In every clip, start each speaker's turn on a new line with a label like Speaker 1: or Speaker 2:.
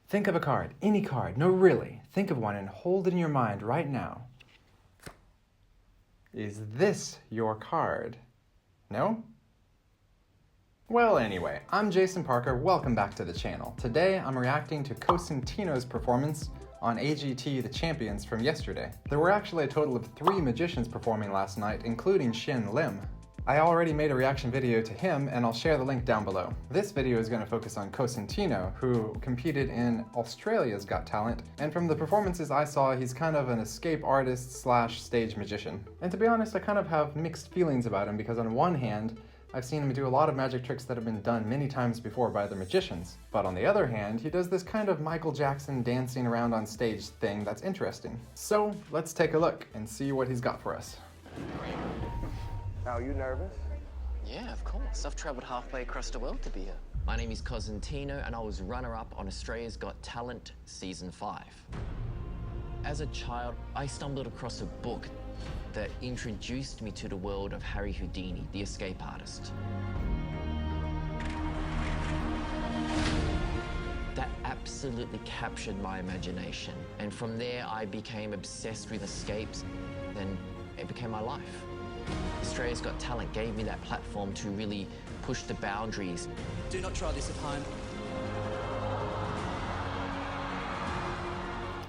Speaker 1: Think of a card, any card, no really. Think of one and hold it in your mind right now. Is this your card? No? Well, anyway, I'm Jason Parker, welcome back to the channel. Today, I'm reacting to Cosentino's performance on AGT The Champions from yesterday. There were actually a total of 3 magicians performing last night, including Shin Lim. I already made a reaction video to him, and I'll share the link down below. This video is going to focus on Cosentino, who competed in Australia's Got Talent, and from the performances I saw, he's kind of an escape artist slash stage magician. And to be honest, I kind of have mixed feelings about him, because on one hand, I've seen him do a lot of magic tricks that have been done many times before by other magicians. But on the other hand, he does this kind of Michael Jackson dancing around on stage thing that's interesting. So let's take a look and see what he's got for us.
Speaker 2: Are you nervous?
Speaker 3: Yeah, of course. I've travelled halfway across the world to be here. My name is Cosentino, and I was runner-up on Australia's Got Talent Season 5. As a child, I stumbled across a book that introduced me to the world of Harry Houdini, the escape artist. That absolutely captured my imagination. And from there, I became obsessed with escapes, and it became my life. Australia's Got Talent gave me that platform to really push the boundaries.
Speaker 4: Do not try this at home.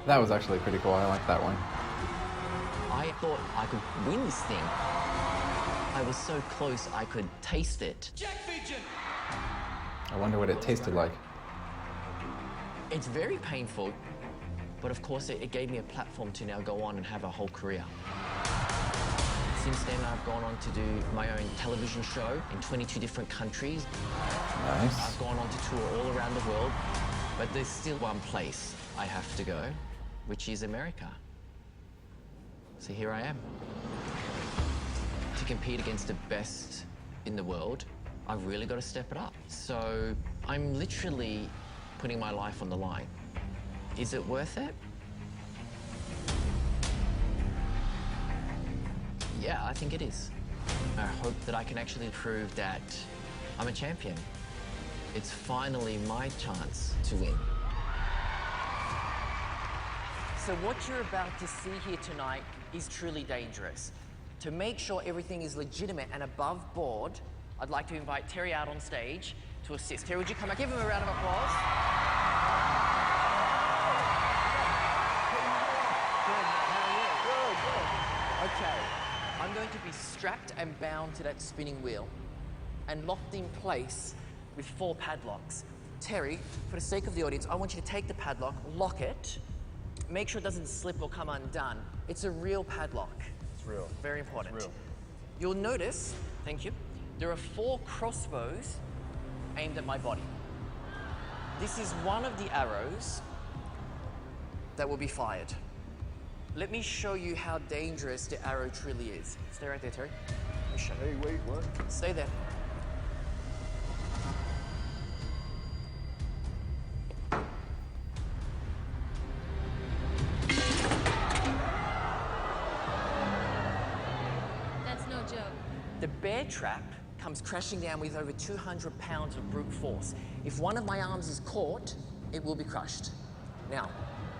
Speaker 1: That was actually pretty cool, I like that one.
Speaker 3: I thought I could win this thing. I was so close I could taste it.
Speaker 4: Jack Pigeon!
Speaker 1: I wonder what it tasted like.
Speaker 3: It's very painful, but of course it gave me a platform to now go on and have a whole career. Since then, I've gone on to do my own television show in 22 different countries.
Speaker 1: Nice.
Speaker 3: I've gone on to tour all around the world, but there's still one place I have to go, which is America. So here I am. To compete against the best in the world, I've really got to step it up. So I'm literally putting my life on the line. Is it worth it? Yeah, I think it is. I hope that I can actually prove that I'm a champion. It's finally my chance to win. So what you're about to see here tonight is truly dangerous. To make sure everything is legitimate and above board, I'd like to invite Terry out on stage to assist. Terry, would you come out? Give him a round of applause. Good. Okay. I'm going to be strapped and bound to that spinning wheel and locked in place with 4 padlocks. Terry, for the sake of the audience, I want you to take the padlock, lock it, make sure it doesn't slip or come undone. It's a real padlock.
Speaker 2: It's real.
Speaker 3: Very important.
Speaker 2: It's real.
Speaker 3: You'll notice, thank you, there are 4 crossbows aimed at my body. This is one of the arrows that will be fired. Let me show you how dangerous the arrow truly is. Stay right there, Terry. Let me show you.
Speaker 2: Hey, wait, what?
Speaker 3: Stay there.
Speaker 5: That's no joke.
Speaker 3: The bear trap comes crashing down with over 200 pounds of brute force. If one of my arms is caught, it will be crushed. Now,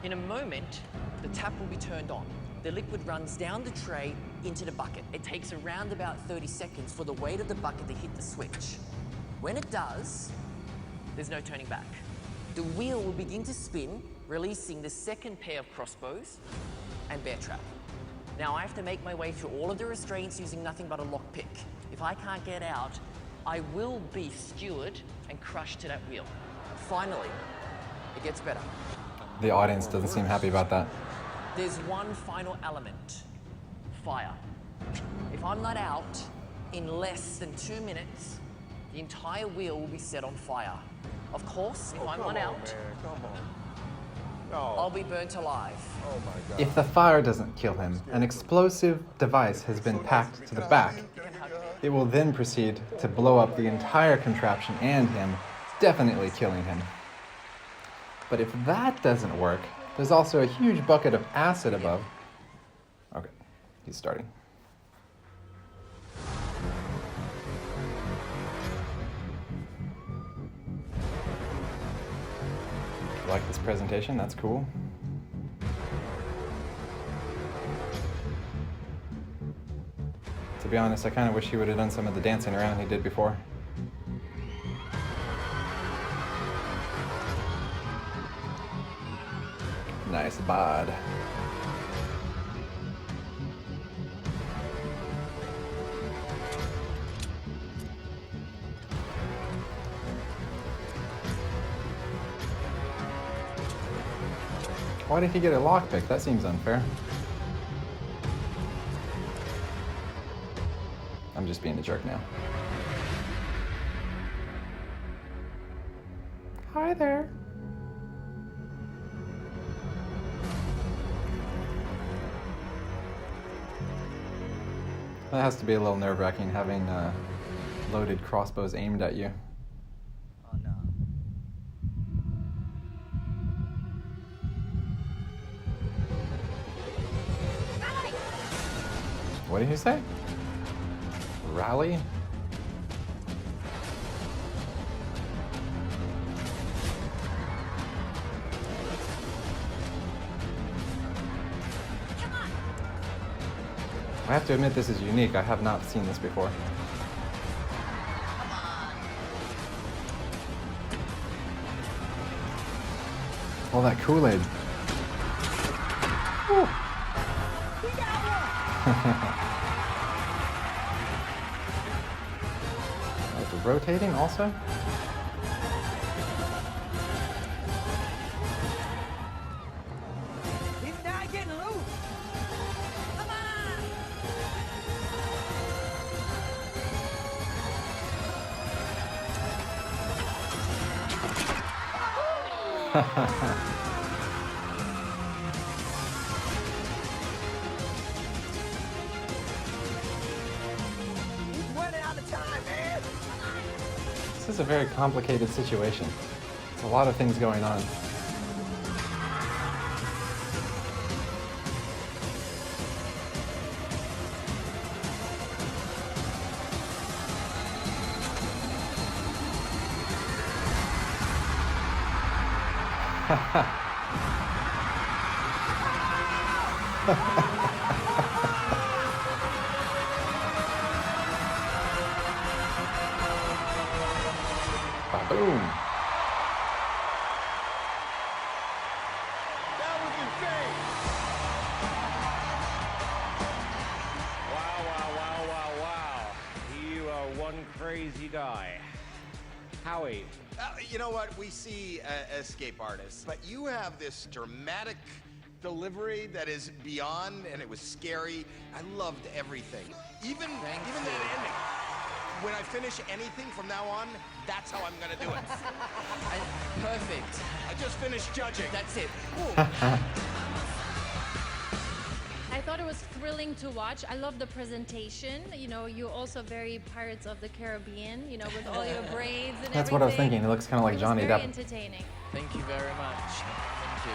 Speaker 3: in a moment, the tap will be turned on. The liquid runs down the tray into the bucket. It takes around about 30 seconds for the weight of the bucket to hit the switch. When it does, there's no turning back. The wheel will begin to spin, releasing the second pair of crossbows and bear trap. Now I have to make my way through all of the restraints using nothing but a lockpick. If I can't get out, I will be skewered and crushed to that wheel. Finally, it gets better.
Speaker 1: The audience doesn't seem happy about that.
Speaker 3: There's one final element, fire. If I'm not out in less than 2 minutes, the entire wheel will be set on fire. Of course, if I'm not out,
Speaker 2: Come on. No.
Speaker 3: I'll be burnt alive.
Speaker 2: Oh my God.
Speaker 1: If the fire doesn't kill him, an explosive device has been packed to the back. It will then proceed to blow up the entire contraption and him, definitely killing him. But if that doesn't work, there's also a huge bucket of acid above. Okay, he's starting. I like this presentation, that's cool. To be honest, I kind of wish he would have done some of the dancing around he did before. Nice bod. Why did he get a lockpick? That seems unfair. I'm just being a jerk now. Hi there. That has to be a little nerve-wracking having loaded crossbows aimed at you.
Speaker 4: Oh no.
Speaker 1: What did he say? Rally? I have to admit this is unique. I have not seen this before. All that Kool-Aid. It's rotating also?
Speaker 4: He's not getting loose. Come on. He's running out of time, man.
Speaker 1: This is a very complicated situation. There's a lot of things going on. Boom.
Speaker 2: That was insane.
Speaker 5: Wow. You are one crazy guy. Howie,
Speaker 6: You know what? We see escape artists, but you have this dramatic delivery that is beyond, and it was scary. I loved everything. Even that ending. When I finish anything from now on, that's how I'm gonna do it.
Speaker 3: Perfect.
Speaker 6: I just finished judging.
Speaker 3: That's it.
Speaker 7: I thought it was thrilling to watch. I love the presentation. You know, you're also very Pirates of the Caribbean, you know, with all your braids and
Speaker 1: That's what I was thinking. He looks kind of like Johnny
Speaker 7: It was
Speaker 1: Depp.
Speaker 7: very entertaining.
Speaker 3: Thank you very much. Thank you.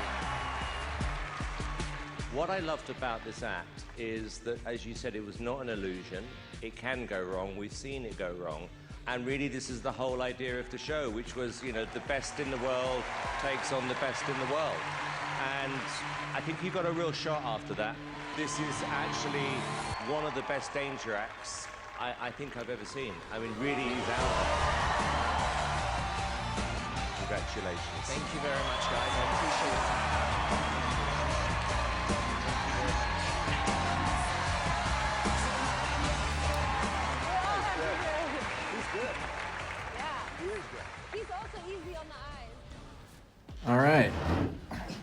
Speaker 5: what I loved about this act is that, as you said, it was not an illusion. It can go wrong. We've seen it go wrong. And really, this is the whole idea of the show, which was, you know, the best in the world takes on the best in the world. And I think you got a real shot after that. This is actually one of the best danger acts I think I've ever seen. I mean, really, he's out there. Congratulations.
Speaker 3: Thank you very much, guys. I appreciate it.
Speaker 7: He's also easy on the eyes.
Speaker 1: All right.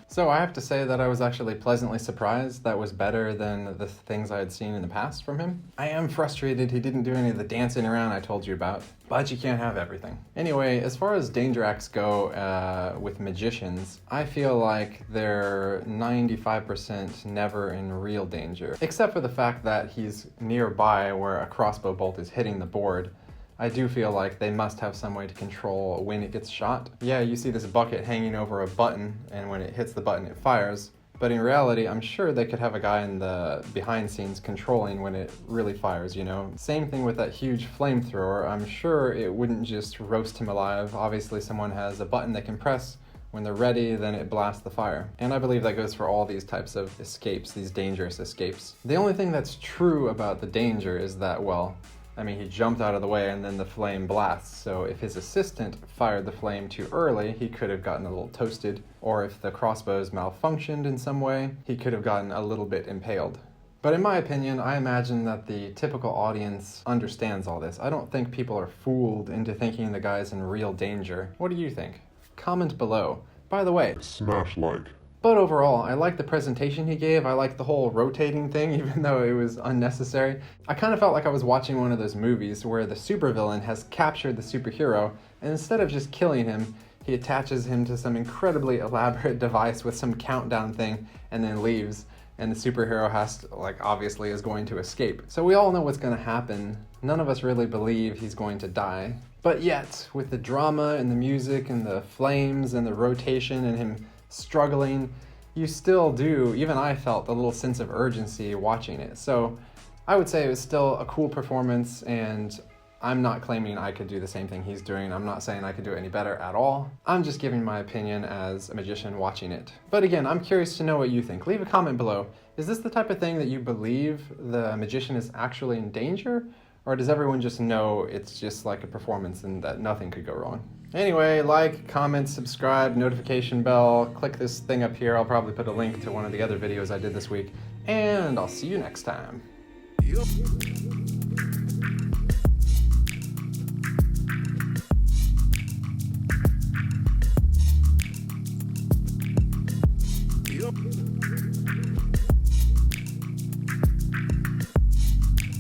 Speaker 1: So I have to say that I was actually pleasantly surprised. That was better than the things I had seen in the past from him. I am frustrated he didn't do any of the dancing around I told you about, but you can't have everything. Anyway, as far as danger acts go with magicians, I feel like they're 95% never in real danger, except for the fact that he's nearby where a crossbow bolt is hitting the board. I do feel like they must have some way to control when it gets shot. Yeah, you see this bucket hanging over a button, and when it hits the button, it fires. But in reality, I'm sure they could have a guy in the behind scenes controlling when it really fires, you know? Same thing with that huge flamethrower. I'm sure it wouldn't just roast him alive. Obviously, someone has a button they can press When they're ready, then it blasts the fire. And I believe that goes for all these types of escapes, these dangerous escapes. The only thing that's true about the danger is that, well, I mean, he jumped out of the way and then the flame blasts. So if his assistant fired the flame too early, he could have gotten a little toasted. Or if the crossbows malfunctioned in some way, he could have gotten a little bit impaled. But in my opinion, I imagine that the typical audience understands all this. I don't think people are fooled into thinking the guy's in real danger. What do you think? Comment below. By the way,
Speaker 8: Smash like.
Speaker 1: but overall, I like the presentation he gave. I like the whole rotating thing, even though it was unnecessary. I kind of felt like I was watching one of those movies where the supervillain has captured the superhero, and instead of just killing him, he attaches him to some incredibly elaborate device with some countdown thing and then leaves. And the superhero has to, like, obviously is going to escape. So we all know what's going to happen. None of us really believe he's going to die. But yet, with the drama and the music and the flames and the rotation and him struggling, you still do, even I felt a little sense of urgency watching it. So I would say it was still a cool performance, and I'm not claiming I could do the same thing he's doing. I'm not saying I could do it any better at all. I'm just giving my opinion as a magician watching it. But again, I'm curious to know what you think. Leave a comment below. Is this the type of thing that you believe the magician is actually in danger? Or does everyone just know it's just like a performance and that nothing could go wrong? Anyway, like, comment, subscribe, notification bell, click this thing up here. I'll probably put a link to one of the other videos I did this week. And I'll see you next time.